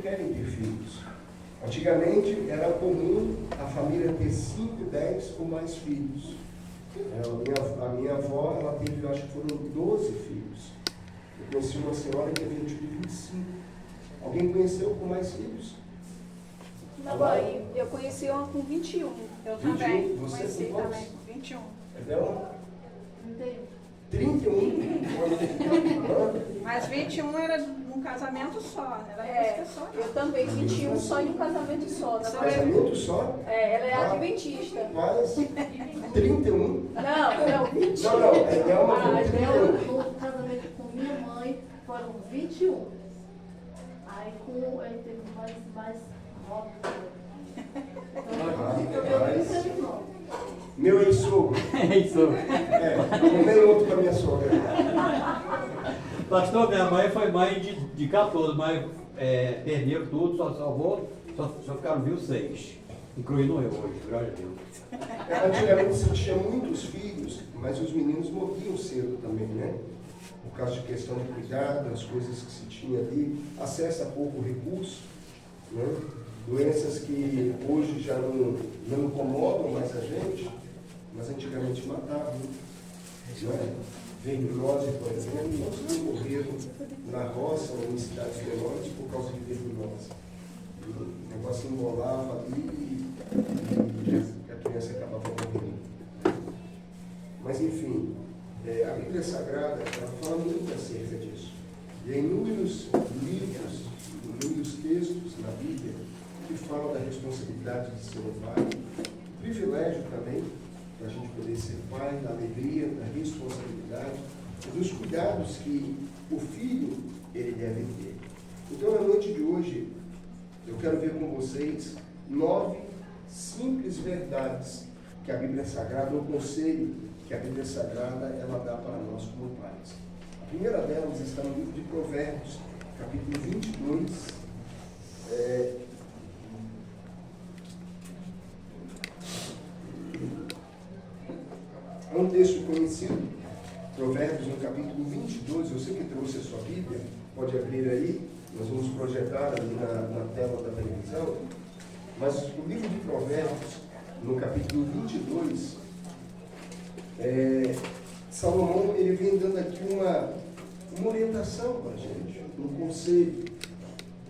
querem ter filhos. Antigamente era comum a família ter 5, 10 ou mais filhos. A minha avó, ela teve, eu acho que foram 12 filhos. Eu conheci uma senhora que havia tido 25. Alguém conheceu com mais filhos? Não, mãe, eu conheci uma com 21. Eu 21, também. você Conheci com quantos? também. 21. É dela? 31. 31? Mas 21 era num casamento só, né? Era música só. Eu também, 21 só em um casamento só. Na verdade, Casamento só? ela é adventista. Mas 31? Não, 21. Não, é uma com 31. No casamento com minha mãe foram 21. Aí ele teve mais 9. Então eu tenho 39. Meu ex-sogro. É isso. Arrumei outro para minha sogra. Pastor, minha mãe foi mãe de 14, mas perderam tudo, só salvou, só ficaram vivos 6. Incluindo eu hoje, graças a Deus. Antigamente se tinha muitos filhos, mas os meninos morriam cedo também, né? Por causa de questão de cuidado, as coisas que se tinha ali, acesso a pouco recurso, né? Doenças que hoje já não incomodam mais a gente, mas antigamente matavam, né? Verminose, por exemplo, muitos morreram na roça ou em cidades menores por causa de verminose. O negócio embolava ali e a criança acabava morrendo. Mas enfim, a Bíblia Sagrada ela fala muito acerca disso. E há inúmeros livros, inúmeros textos na Bíblia que falam da responsabilidade de ser um pai, o privilégio também da gente poder ser pai, da alegria, da responsabilidade, dos cuidados que o filho ele deve ter. Então, na noite de hoje, eu quero ver com vocês 9 simples verdades que a Bíblia Sagrada, um conselho que a Bíblia Sagrada ela dá para nós como pais. A primeira delas está no livro de Provérbios, capítulo 22. É um texto conhecido, Provérbios no capítulo 22. Você que trouxe a sua Bíblia, pode abrir aí, nós vamos projetar ali na tela da televisão. Mas o livro de Provérbios, no capítulo 22, Salomão ele vem dando aqui uma orientação para a gente, um conselho.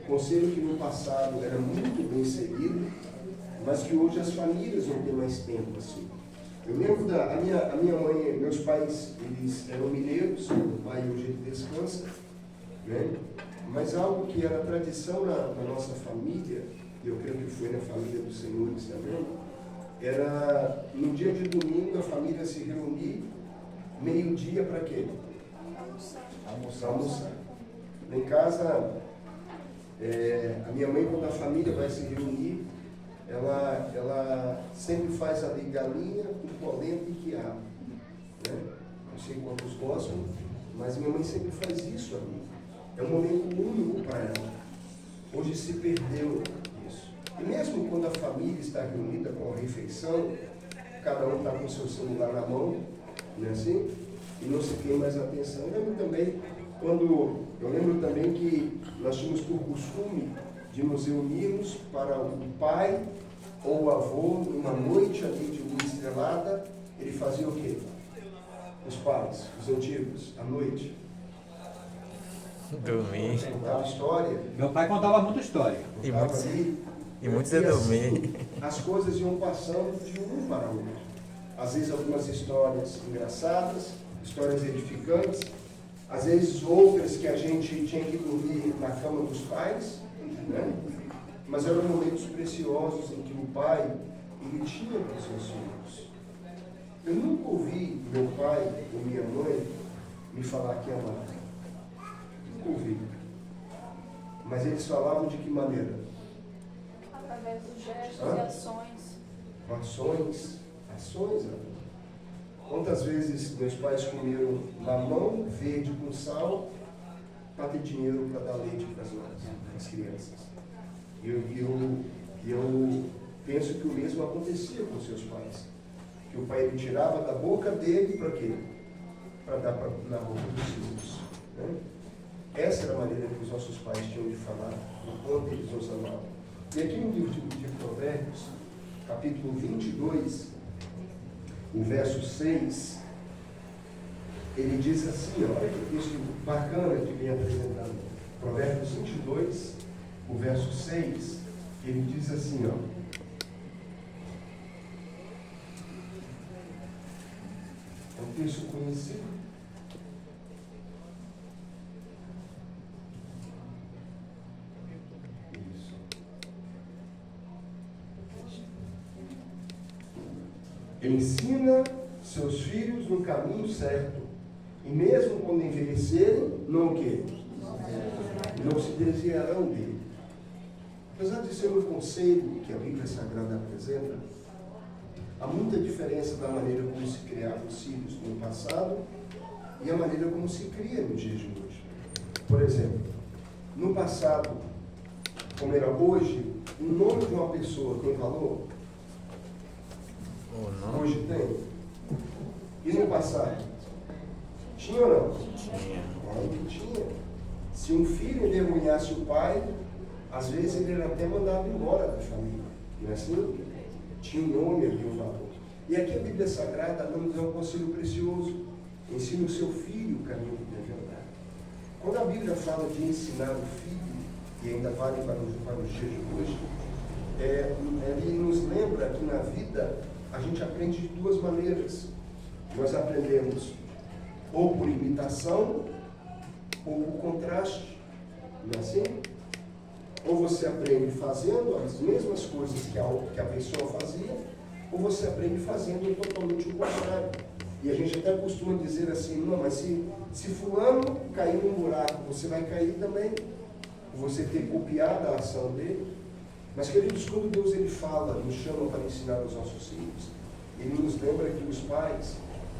Um conselho que no passado era muito bem seguido, mas que hoje as famílias não têm mais tempo assim. Eu lembro a minha mãe, meus pais, eles eram mineiros, meu pai hoje ele descansa, né? Mas algo que era tradição na nossa família, e eu creio que foi na família dos senhores também, era no dia de domingo a família se reunir, meio-dia para quê? Almoçar. Lá em casa, a minha mãe, quando a família vai se reunir, ela sempre faz ali galinha com polenta e quiabo. Né? Não sei quantos gostam, mas minha mãe sempre faz isso ali. É um momento único para ela. Hoje se perdeu isso. E mesmo quando a família está reunida com a refeição, cada um está com o seu celular na mão, não é assim? E não se tem mais atenção. Eu lembro também que nós tínhamos por costume de nos reunirmos para o pai ou o avô, numa noite ali de lua estrelada, ele fazia o quê? Os pais, os antigos, à noite. Dormir. Contava história. Meu pai contava muita história. E muitos e iam assim, dormir. as coisas iam passando de um para o outro. Às vezes algumas histórias engraçadas, histórias edificantes, às vezes outras que a gente tinha que dormir na cama dos pais, né? Mas eram momentos preciosos em que o pai ele tinha com seus filhos. Eu nunca ouvi meu pai ou minha mãe me falar que amava. Nunca ouvi. Mas eles falavam de que maneira? Através dos gestos e ações. Ações. Quantas vezes meus pais comeram mamão verde com sal para ter dinheiro para dar leite para as crianças? E eu penso que o mesmo acontecia com seus pais. Que o pai ele tirava da boca dele para quê? Para dar na boca dos filhos. Né? Essa era a maneira que os nossos pais tinham de falar do quanto eles nos amavam. E aqui no livro de Provérbios, capítulo 22, o verso 6, ele diz assim, olha que texto bacana que vem apresentando. Provérbios 22, o verso 6, ele diz assim, ó. É um texto conhecido. Isso. Ensina seus filhos no caminho certo, e mesmo quando envelhecerem, não o quê? Não se desviarão dele. Apesar de ser um conselho que a Bíblia Sagrada apresenta, há muita diferença da maneira como se criavam os filhos no passado e a maneira como se cria nos dias de hoje. Por exemplo, no passado, como era hoje, o nome de uma pessoa tem valor? Hoje tem. E no passado? Tinha ou não? Não tinha. Se um filho envergonhasse o pai, às vezes ele era até mandado embora da família. Não é assim? Tinha um nome ali, um valor. E aqui a Bíblia Sagrada nos dá um conselho precioso. Ensina o seu filho o caminho que deve andar. Quando a Bíblia fala de ensinar o filho, e ainda vale para os dias de hoje, ele nos lembra que na vida a gente aprende de duas maneiras. Nós aprendemos ou por imitação, ou por contraste. Não é assim? Ou você aprende fazendo as mesmas coisas que a pessoa fazia, ou você aprende fazendo totalmente o contrário. E a gente até costuma dizer assim, não, mas se fulano cair num buraco, você vai cair também. Você ter copiado a ação dele. Mas, queridos, quando Deus ele fala, nos chama para ensinar os nossos filhos, ele nos lembra que os pais,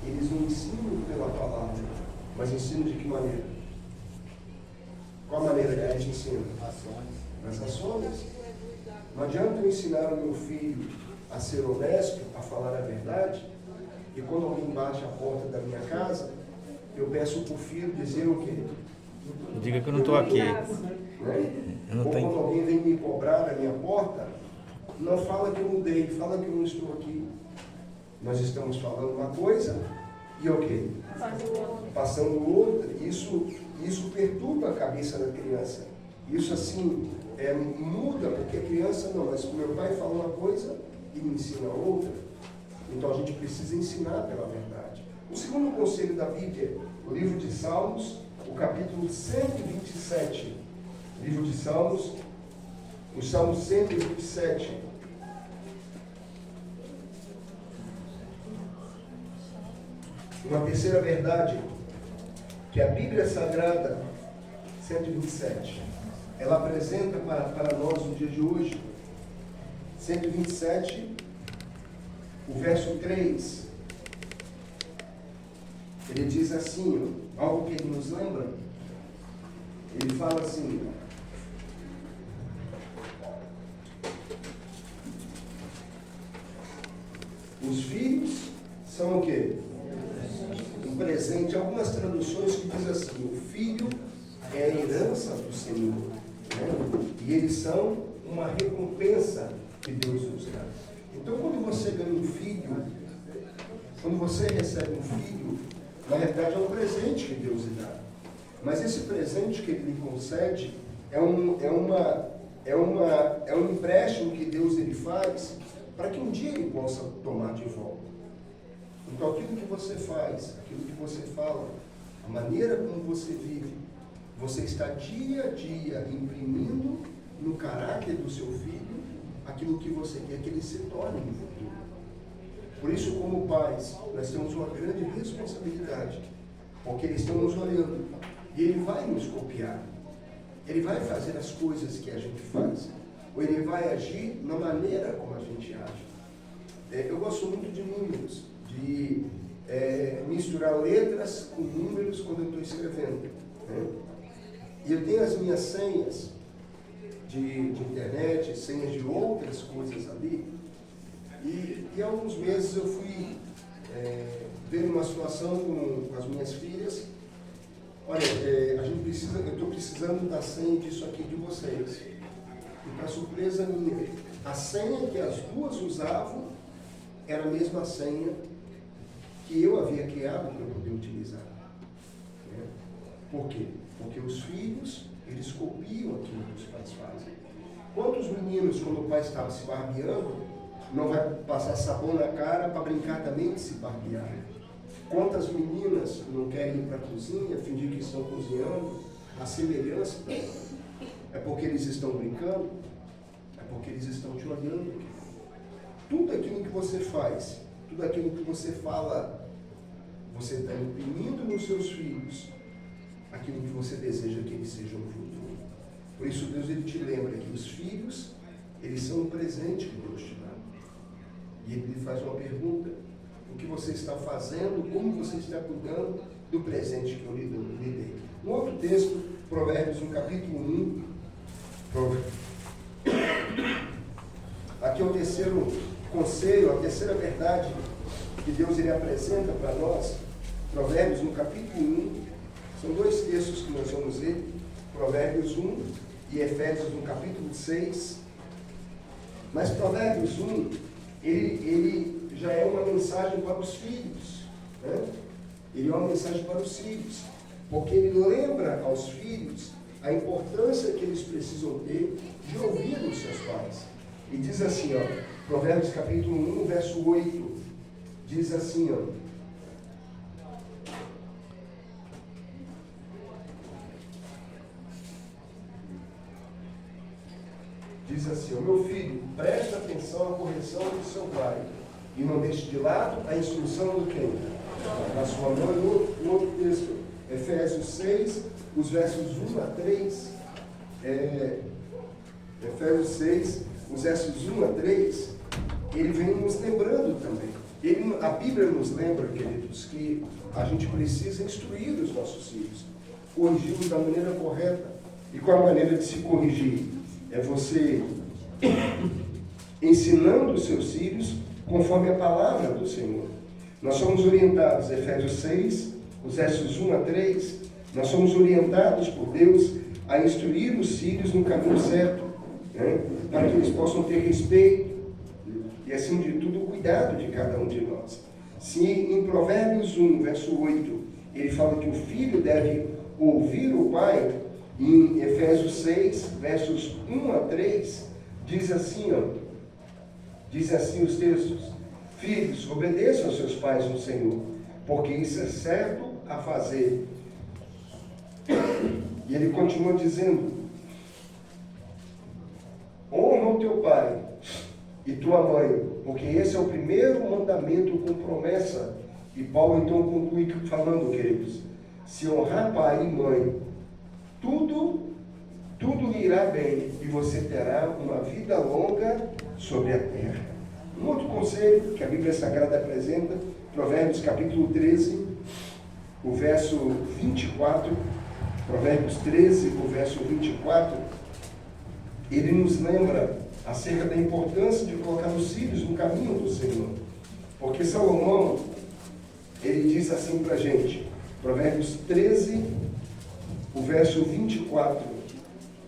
eles não ensinam pela palavra, mas ensinam de que maneira? Qual a maneira que a gente ensina? Nas ações. Não adianta eu ensinar o meu filho a ser honesto, a falar a verdade, e quando alguém bate a porta da minha casa, eu peço para o filho dizer o quê? Diga que eu não estou aqui. Né? Eu não Ou tenho. quando alguém vem me cobrar na minha porta, não fala que eu mudei, fala que eu não estou aqui. Nós estamos falando uma coisa e o quê? Passando outra. Isso perturba a cabeça da criança. Isso assim muda, porque a criança não, mas o meu pai fala uma coisa e me ensina outra. Então a gente precisa ensinar pela verdade. O segundo conselho da Bíblia, o livro de Salmos, o capítulo 127. Livro de Salmos, o Salmo 127. Uma terceira verdade, que a Bíblia Sagrada, 127, ela apresenta para nós no dia de hoje. 127, o verso 3, ele diz assim, algo que ele nos lembra, ele fala assim, os filhos são o quê? Um presente. Algumas traduções que diz assim, o filho é a herança do Senhor, né? E eles são uma recompensa que Deus nos dá. Então, quando você ganha um filho, quando você recebe um filho, na verdade é um presente que Deus lhe dá. Mas esse presente que Ele lhe concede é um empréstimo que Deus ele faz para que um dia Ele possa tomar de volta. Então, aquilo que você faz, aquilo que você fala, a maneira como você vive, você está dia a dia imprimindo no caráter do seu filho aquilo que você quer que ele se torne no futuro. Por isso, como pais, nós temos uma grande responsabilidade, porque eles estão nos olhando e ele vai nos copiar. Ele vai fazer as coisas que a gente faz, ou ele vai agir na maneira como a gente age. Eu gosto muito de números, de misturar letras com números quando eu estou escrevendo, né? E eu tenho as minhas senhas de internet, senhas de outras coisas ali. E há alguns meses eu fui ver uma situação com as minhas filhas. Olha, eu estou precisando da senha disso aqui de vocês. surpresa minha. A senha que as duas usavam era a mesma senha que eu havia criado para poder utilizar. Né? Por quê? Porque os filhos, eles copiam aquilo que os pais fazem. Quantos meninos, quando o pai estava se barbeando, não vai passar sabão na cara para brincar também de se barbear? Quantas meninas não querem ir para a cozinha, fingir que estão cozinhando? A semelhança é porque eles estão brincando, é porque eles estão te olhando. Tudo aquilo que você faz, tudo aquilo que você fala, você está imprimindo nos seus filhos aquilo que você deseja que eles sejam no futuro. Por isso Deus, ele te lembra que os filhos, eles são um presente que Deus te dá. E ele lhe faz uma pergunta: o que você está fazendo, como você está cuidando do presente que eu lhe dei. Um outro texto, Provérbios, no capítulo 1. Aqui é o terceiro conselho, a terceira verdade que Deus ele apresenta para nós. Provérbios, no capítulo 1. São dois textos que nós vamos ler. Provérbios 1 e Efésios, no capítulo 6. Mas Provérbios 1, ele já é uma mensagem para os filhos, né? Ele é uma mensagem para os filhos, porque ele lembra aos filhos a importância que eles precisam ter de ouvir os seus pais. E diz assim, Provérbios capítulo 1, verso 8, diz assim, diz assim, meu filho, presta atenção à correção do seu pai, e não deixe de lado a instrução do quem? Da sua mãe. No outro texto, Efésios 6, os versos 1 a 3, Efésios 6, os versos 1 a 3, ele vem nos lembrando também. A Bíblia nos lembra, queridos, que a gente precisa instruir os nossos filhos, corrigi-los da maneira correta. E qual a maneira de se corrigir? É você ensinando os seus filhos conforme a palavra do Senhor. Nós somos orientados, Efésios 6, os versos 1 a 3, nós somos orientados por Deus a instruir os filhos no caminho certo, né? Para que eles possam ter respeito e, acima de tudo, o cuidado de cada um de nós. Se em Provérbios 1, verso 8, ele fala que o filho deve ouvir o pai, em Efésios 6, versos 1 a 3, diz assim os textos: filhos, obedeçam aos seus pais no Senhor, porque isso é certo a fazer. E ele continua dizendo: honra o teu pai e tua mãe, porque esse é o primeiro mandamento com promessa. E Paulo então conclui falando, queridos, se honrar pai e mãe, tudo lhe irá bem, e você terá uma vida longa sobre a terra. Um outro conselho que a Bíblia Sagrada apresenta, Provérbios capítulo 13, o verso 24, Provérbios 13, o verso 24, ele nos lembra acerca da importância de colocar os filhos no caminho do Senhor. Porque Salomão, ele diz assim para a gente, Provérbios 13, o verso 24,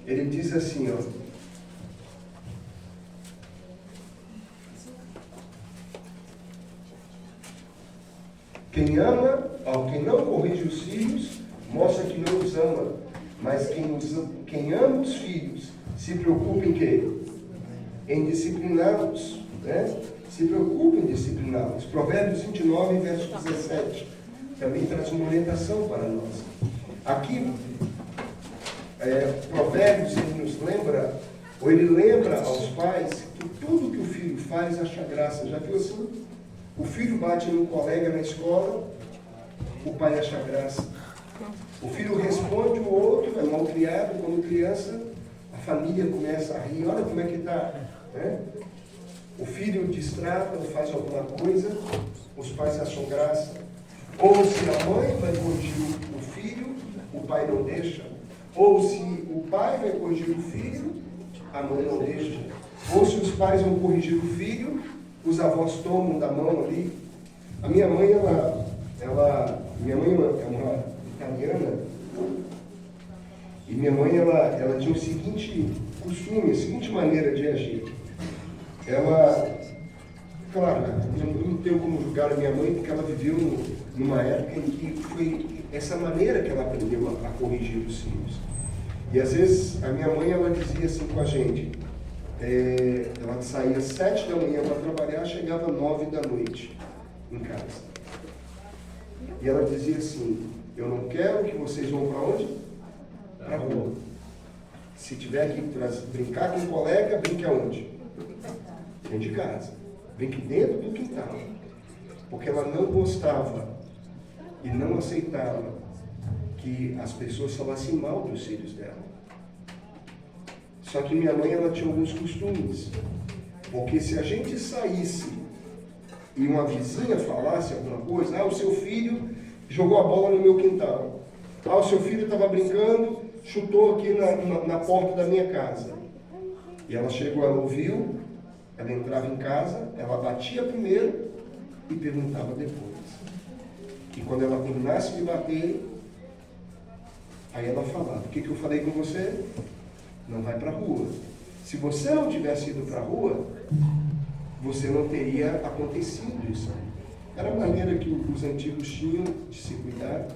ele diz assim, quem não corrige os filhos, mostra que não os ama, mas quem ama os filhos, se preocupa em quê? Em discipliná-los, né? Se preocupa em discipliná-los. Provérbios 29, verso 17, também traz uma orientação para nós. Aqui, Provérbios, ele nos lembra, ou ele lembra aos pais, que tudo que o filho faz acha graça. Já viu assim? O filho bate num colega na escola, o pai acha graça. O filho responde o outro, é mal criado, quando criança, a família começa a rir, olha como é que está, né? O filho destrata ou faz alguma coisa, os pais acham graça. Ou se a mãe vai corrigir o filho, o pai não deixa. Ou se o pai vai corrigir o filho, a mãe não deixa. Ou se os pais vão corrigir o filho, os avós tomam da mão ali. A minha mãe, minha mãe é uma italiana, e minha mãe, ela tinha o seguinte costume, a seguinte maneira de agir. Ela, claro, eu não tenho como julgar a minha mãe, porque ela viveu numa época em que foi essa maneira que ela aprendeu a corrigir os filhos. E às vezes a minha mãe, ela dizia assim com a gente, ela saía às 7 da manhã para trabalhar, chegava às 9 da noite em casa. E ela dizia assim, eu não quero que vocês vão para onde? Para a rua. Se tiver que brincar com um colega, brinque aonde? Dentro de casa. Brinque dentro do quintal. Porque ela não gostava e não aceitava que as pessoas falassem mal dos filhos dela. Só que minha mãe, ela tinha alguns costumes. Porque se a gente saísse e uma vizinha falasse alguma coisa, o seu filho jogou a bola no meu quintal. O seu filho estava brincando, chutou aqui na porta da minha casa. E ela chegou, ela ouviu, ela entrava em casa, ela batia primeiro e perguntava depois. E quando ela terminasse de bater, aí ela falava, o que eu falei com você? Não vai para a rua. Se você não tivesse ido para a rua, você não teria acontecido isso. Era a maneira que os antigos tinham de se cuidar.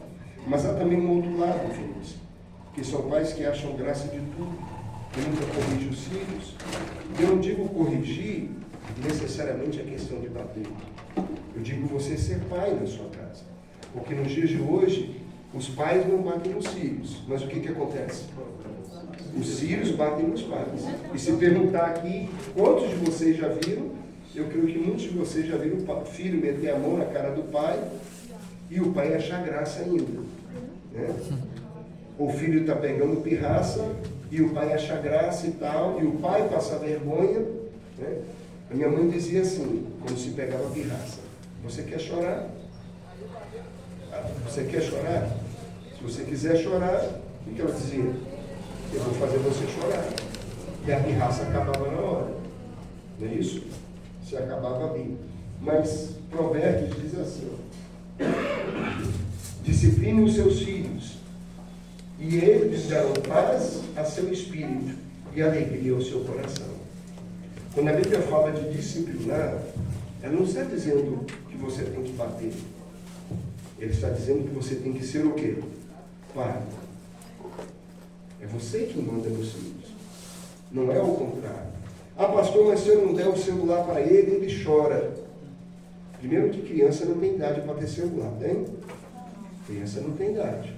Mas há também um outro lado, filhos, que são pais que acham graça de tudo, que nunca corrigem os filhos. Eu não digo corrigir necessariamente a questão de bater. Eu digo você ser pai na sua casa. Porque nos dias de hoje, os pais não batem nos filhos. Mas o que acontece? Os filhos batem nos pais. E se perguntar aqui, quantos de vocês já viram? Eu creio que muitos de vocês já viram o filho meter a mão na cara do pai e o pai achar graça ainda. Né? O filho está pegando pirraça e o pai acha graça e tal, e o pai passa vergonha. Né? A minha mãe dizia assim, quando se pegava pirraça, você quer chorar? Você quer chorar? Se você quiser chorar, o que ela dizia? Eu vou fazer você chorar. E a pirraça acabava na hora. Não é isso? Se acabava ali. Mas Provérbios diz assim, discipline os seus filhos, e eles darão paz a seu espírito e alegria ao seu coração. Quando a Bíblia fala de disciplinar, ela não está dizendo que você tem que bater. Ele está dizendo que você tem que ser o quê? Pai. É você que manda nos filhos. Não é o contrário. Pastor, mas se eu não der o celular para ele, ele chora. Primeiro que criança não tem idade para ter celular, tem? Criança não tem idade.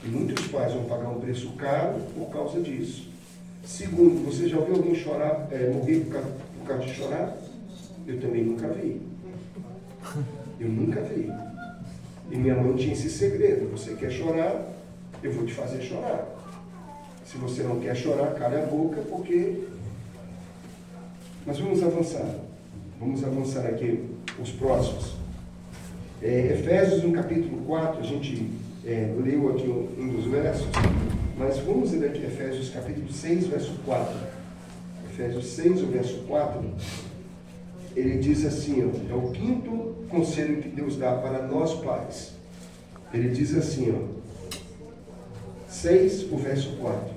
E muitos pais vão pagar um preço caro por causa disso. Segundo, você já ouviu alguém chorar, morrer por causa de chorar? Eu também nunca vi. Eu nunca vi. E minha mãe tinha esse segredo. Você quer chorar? Eu vou te fazer chorar. Se você não quer chorar, cala a boca, porque... Mas vamos avançar. Vamos avançar aqui os próximos. Efésios, no capítulo 4, a gente leu aqui um dos versos, mas vamos ler aqui Efésios, capítulo 6, verso 4. Efésios 6, o verso 4, ele diz assim, é o quinto conselho que Deus dá para nós pais. Ele diz assim, 6, o verso 4.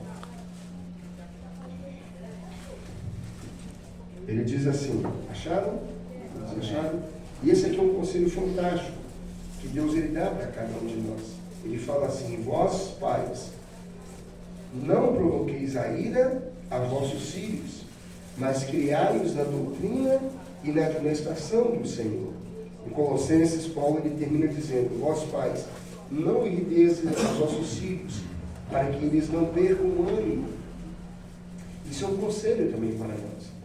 Ele diz assim, acharam? Vocês acharam? E esse aqui é um conselho fantástico que Deus ele dá para cada um de nós. Ele fala assim, vós pais, não provoqueis a ira a vossos filhos, mas criai-os na doutrina e na administração do Senhor. Em Colossenses, Paulo ele termina dizendo, vós pais, não irriteis os vossos filhos, para que eles não percam o ânimo. Isso é um conselho também para nós.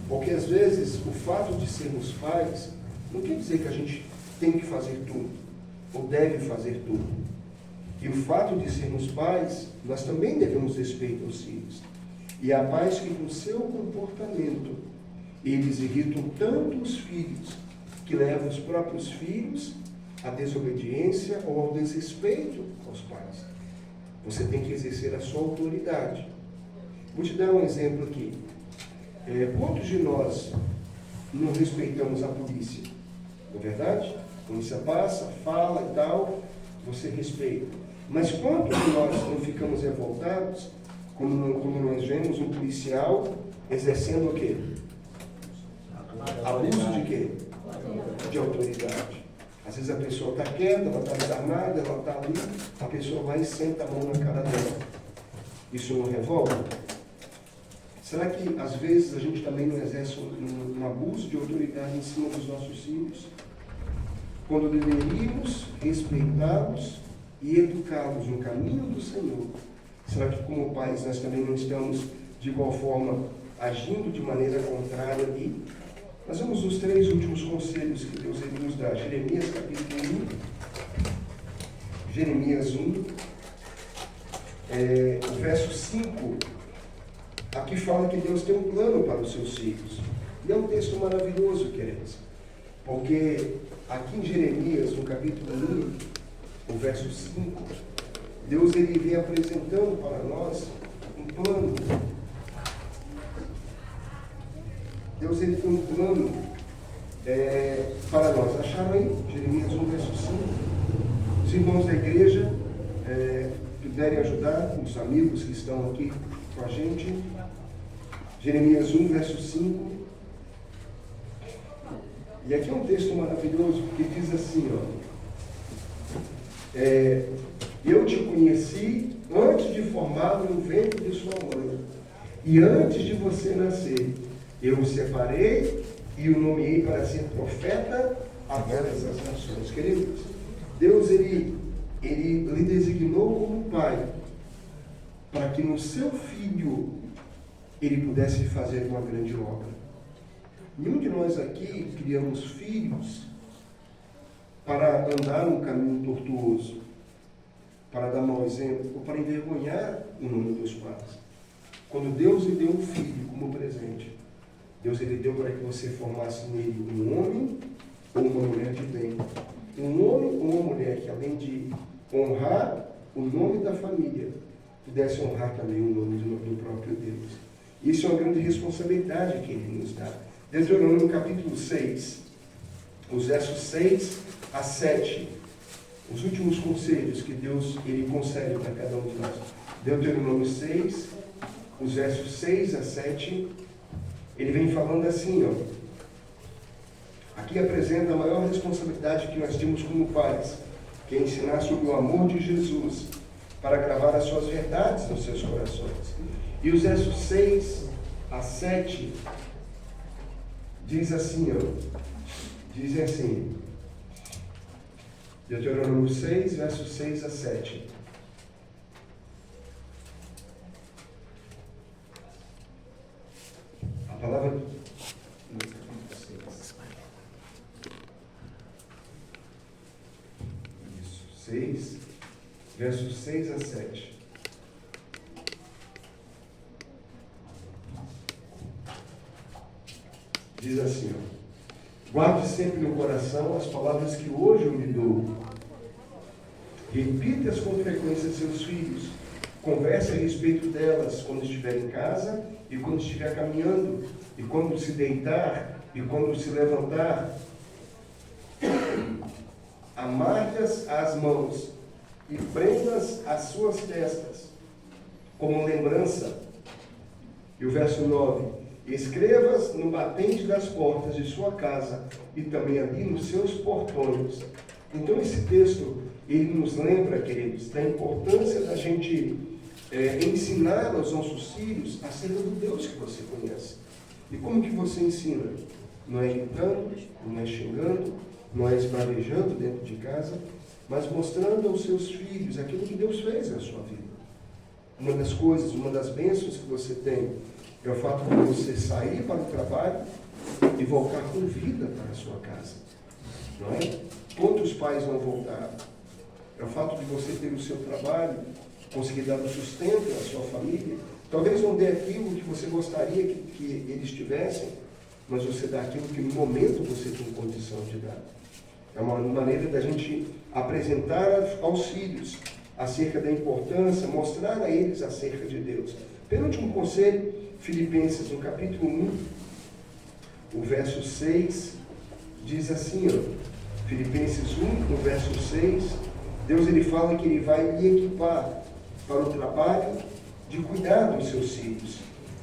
Porque às vezes o fato de sermos pais não quer dizer que a gente tem que fazer tudo, ou deve fazer tudo. E o fato de sermos pais, nós também devemos respeito aos filhos. E há pais que com seu comportamento, eles irritam tanto os filhos, que levam os próprios filhos à desobediência ou ao desrespeito aos pais. Você tem que exercer a sua autoridade. Vou te dar um exemplo aqui. Quantos de nós não respeitamos a polícia? Não é verdade? A polícia passa, fala e tal, você respeita. Mas quantos de nós não ficamos revoltados como nós vemos um policial exercendo o quê? Abuso de quê? De autoridade. Às vezes a pessoa está quieta, ela está desarmada, ela está ali, a pessoa vai e senta a mão na cara dela. Isso não revolta? Será que às vezes a gente também não exerce um abuso de autoridade em cima dos nossos filhos? Quando deveríamos respeitá-los e educá-los no caminho do Senhor, será que como pais nós também não estamos de igual forma agindo de maneira contrária ali? Nós vamos nos 3 últimos conselhos que Deus ele nos dá. Jeremias capítulo 1, Jeremias 1, o verso 5, aqui fala que Deus tem um plano para os seus filhos. E é um texto maravilhoso, queridos, porque aqui em Jeremias, no capítulo 1, o verso 5, Deus ele vem apresentando para nós um plano. Deus ele tem um plano para nós. Acharam aí? Jeremias 1, verso 5. Os irmãos da igreja puderem ajudar, os amigos que estão aqui com a gente. Jeremias 1, verso 5. E aqui é um texto maravilhoso, porque diz assim, eu te conheci antes de formado no ventre de sua mãe, e antes de você nascer, eu o separei e o nomeei para ser profeta a todas as nações. Queridos, Deus ele lhe designou como pai, para que no seu filho ele pudesse fazer uma grande obra. Nenhum de nós aqui criamos filhos para andar num caminho tortuoso, para dar mau exemplo, ou para envergonhar o nome dos pais. Quando Deus lhe deu um filho como presente, Deus ele deu para que você formasse nele um homem ou uma mulher de bem. Um homem ou uma mulher que, além de honrar o nome da família, pudesse honrar também o nome do próprio Deus. Isso é uma grande responsabilidade que ele nos dá. Deuteronômio capítulo 6, os versos 6 a 7, os últimos conselhos que Deus ele concede para cada um de nós. Deuteronômio 6, os versos 6 a 7, ele vem falando assim, aqui apresenta a maior responsabilidade que nós temos como pais, que é ensinar sobre o amor de Jesus, para gravar as suas verdades nos seus corações. E os versos 6 a 7, dizem assim, Deuteronômio 6, versos 6 a 7. A palavra... 6, versos 6 a 7. Diz assim, guarde sempre no coração as palavras que hoje eu lhe dou. Repita-as com frequência a seus filhos. Converse a respeito delas quando estiver em casa e quando estiver caminhando, e quando se deitar e quando se levantar. Amarre-as às mãos e prenda-as às suas testas, como lembrança. E o verso 9. Escreva-as no batente das portas de sua casa e também ali nos seus portões. Então esse texto, ele nos lembra, queridos, da importância da gente ensinar aos nossos filhos acerca do Deus que você conhece. E como que você ensina? Não é gritando, não é xingando, não é esbravejando dentro de casa, mas mostrando aos seus filhos aquilo que Deus fez na sua vida. Uma das coisas, uma das bênçãos que você tem é o fato de você sair para o trabalho e voltar com vida para a sua casa. Não é? Quantos pais não voltaram? É o fato de você ter o seu trabalho, conseguir dar o sustento à sua família. Talvez não dê aquilo que você gostaria que eles tivessem, mas você dá aquilo que no momento você tem condição de dar. É uma maneira da gente apresentar aos filhos acerca da importância, mostrar a eles acerca de Deus. Penúltimo conselho, Filipenses, no capítulo 1, o verso 6, diz assim, Filipenses 1, no verso 6, Deus ele fala que ele vai lhe equipar para o trabalho de cuidar dos seus filhos.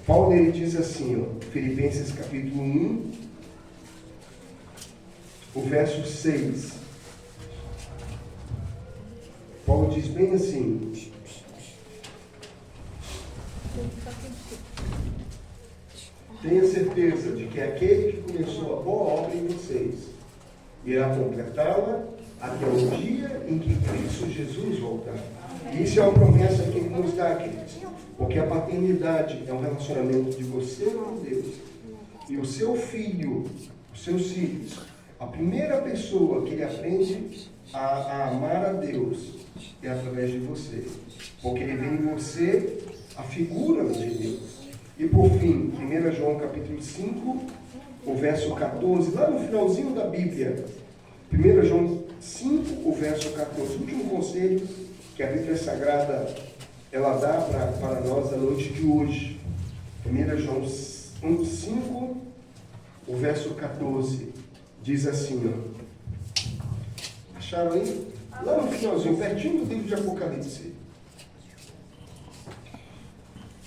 Paulo ele diz assim, ó, Filipenses capítulo 1, o verso 6. Paulo diz bem assim: tenha certeza de que aquele que começou a boa obra em vocês irá completá-la até o dia em que Cristo Jesus voltar. E isso é uma promessa que ele nos dá, queridos. Porque a paternidade é um relacionamento de você com Deus. E o seu filho, os seus filhos, a primeira pessoa que ele aprende a amar a Deus é através de você. Porque ele vê em você a figura de Deus. E por fim, 1 João capítulo 5, o verso 14, lá no finalzinho da Bíblia. 1 João 5, o verso 14. O último conselho que a Bíblia Sagrada ela dá para nós na noite de hoje. 1 João 5, o verso 14. Diz assim, ó. Acharam aí? Lá no finalzinho, pertinho do livro de Apocalipse.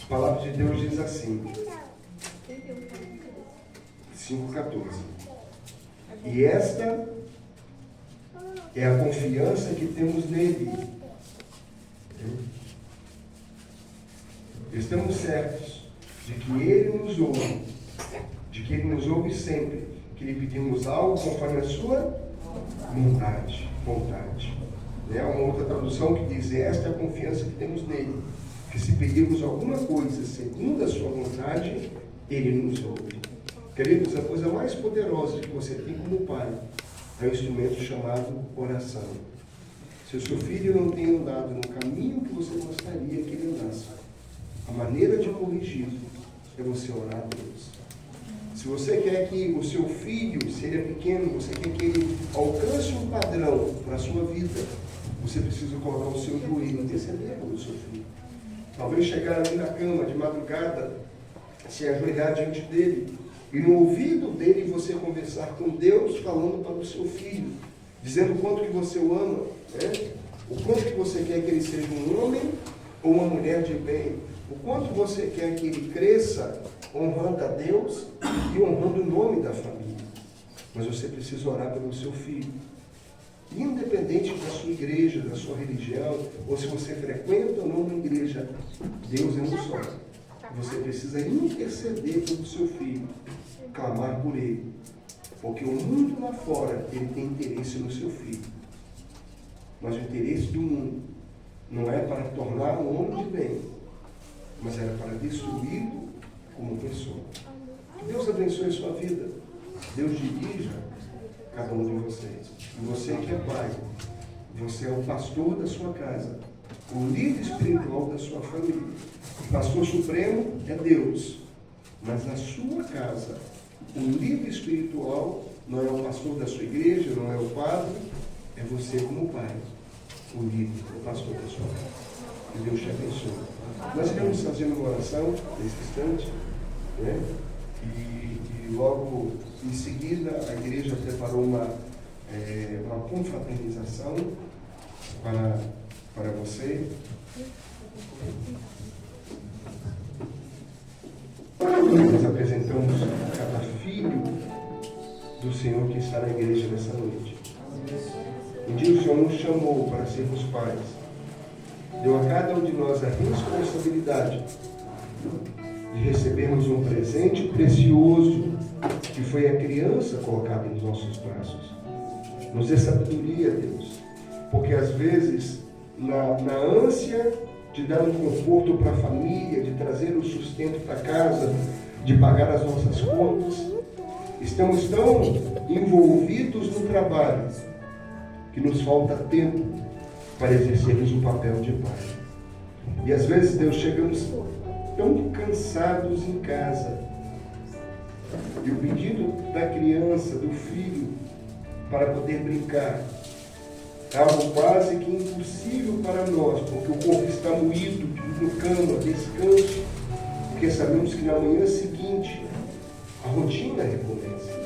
A palavra de Deus diz assim. 5,14. E esta é a confiança que temos nele. Estamos certos de que Ele nos ouve, de que Ele nos ouve sempre, que lhe pedimos algo conforme a sua vontade. É uma outra tradução que diz: esta é a confiança que temos nele, que se pedirmos alguma coisa segundo a sua vontade, Ele nos ouve. Queridos, a coisa mais poderosa que você tem como pai é um instrumento chamado oração. Se o seu filho não tem andado no caminho que você gostaria que ele andasse, a maneira de corrigi-lo é você orar a Deus. Se você quer que o seu filho, se ele é pequeno, você quer que ele alcance um padrão para a sua vida, você precisa colocar o seu joelho e interceder pelo seu filho. Talvez chegar ali na cama de madrugada, se ajoelhar diante dele, e no ouvido dele você conversar com Deus, falando para o seu filho, dizendo o quanto que você o ama, né? O quanto que você quer que ele seja um homem ou uma mulher de bem, o quanto você quer que ele cresça honrando a Deus e honrando o nome da família. Mas você precisa orar pelo seu filho. Independente da sua igreja, da sua religião, ou se você frequenta ou não uma igreja, Deus é um só. Você precisa interceder pelo seu filho, clamar por ele. Porque o mundo lá fora, ele tem interesse no seu filho. Mas o interesse do mundo não é para tornar um homem de bem, mas era para destruí-lo como pessoa. Que Deus abençoe a sua vida. Deus dirija cada um de vocês. E você que é pai, você é o pastor da sua casa, o líder espiritual da sua família. O pastor supremo é Deus, mas na sua casa, o líder espiritual não é o pastor da sua igreja, não é o padre, é você como pai, o líder, o pastor da sua casa. Que Deus te abençoe. Nós iremos fazer uma oração nesse instante, né? E logo em seguida a igreja preparou uma confraternização para você. Nós apresentamos cada filho do Senhor que está na igreja nessa noite. Um dia o Senhor nos chamou para sermos pais. Deu a cada um de nós a responsabilidade de recebermos um presente precioso que foi a criança colocada em nossos braços. Nos dê sabedoria, Deus, porque às vezes na ânsia de dar um conforto para a família, de trazer o sustento para casa, de pagar as nossas contas, estamos tão envolvidos no trabalho que nos falta tempo para exercermos o papel de pai. E às vezes, Deus, chegamos tão cansados em casa. E o pedido da criança, do filho, para poder brincar, é algo quase que impossível para nós, porque o corpo está moído, no cama, descanso, porque sabemos que na manhã seguinte a rotina recomeça.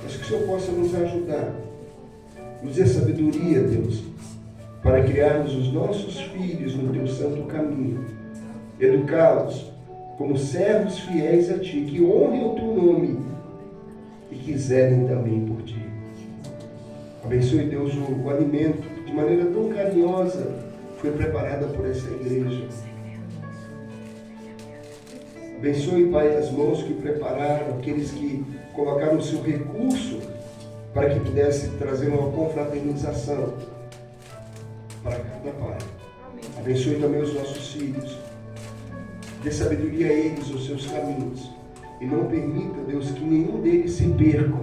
Mas que o Senhor possa nos ajudar, nos dê sabedoria, Deus, para criarmos os nossos filhos no teu santo caminho, educá-los como servos fiéis a ti, que honrem o teu nome e que zelem também por ti. Abençoe, Deus, o alimento que de maneira tão carinhosa foi preparada por essa igreja. Abençoe, Pai, as mãos que prepararam, aqueles que colocaram o seu recurso para que pudesse trazer uma confraternização para cada pai. Abençoe também os nossos filhos. Dê sabedoria a eles, os seus caminhos. E não permita, Deus, que nenhum deles se perca,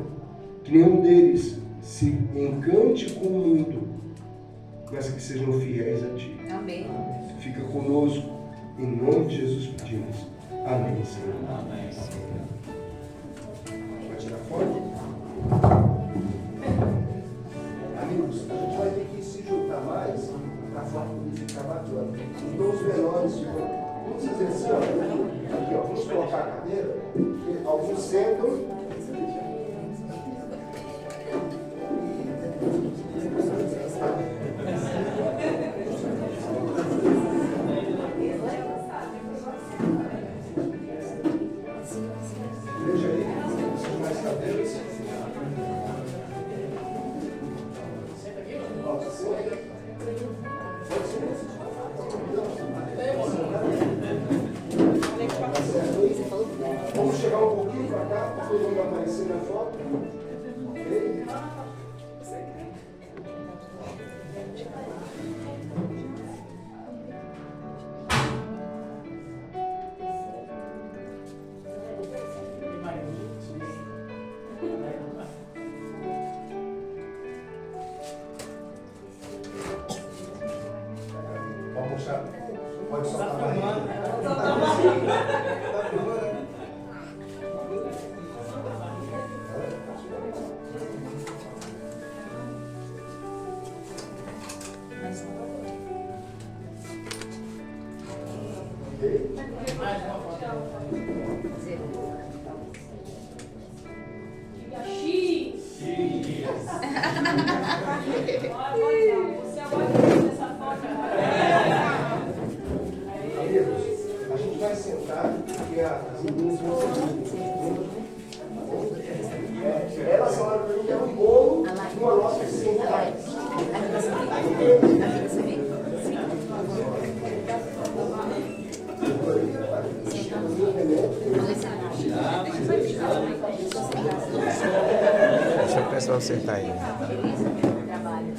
que nenhum deles se encante com o mundo, mas que sejam fiéis a Ti. Amém. Fica conosco, em nome de Jesus pedimos. Amém, Senhor. Amém. Vai tirar foto? Amigos, a gente vai ter que se juntar mais para a foto poder ficar bacana. Então os menores ficam. Vamos fazer assim, ó. Aqui, ó. Vamos colocar a cadeira. Alguns sentam. Veja aí, essas mais cadeiras. Vamos chegar um pouquinho para cá, para todo mundo aparecer na foto. Ok? Vamos mostrar. Pode soltar a barriga. Amigos, a gente vai sentar porque as meninas vão ser elas falaram para mim que é um bolo numa nossa sentada. Deixa o pessoal sentar aí. Trabalho.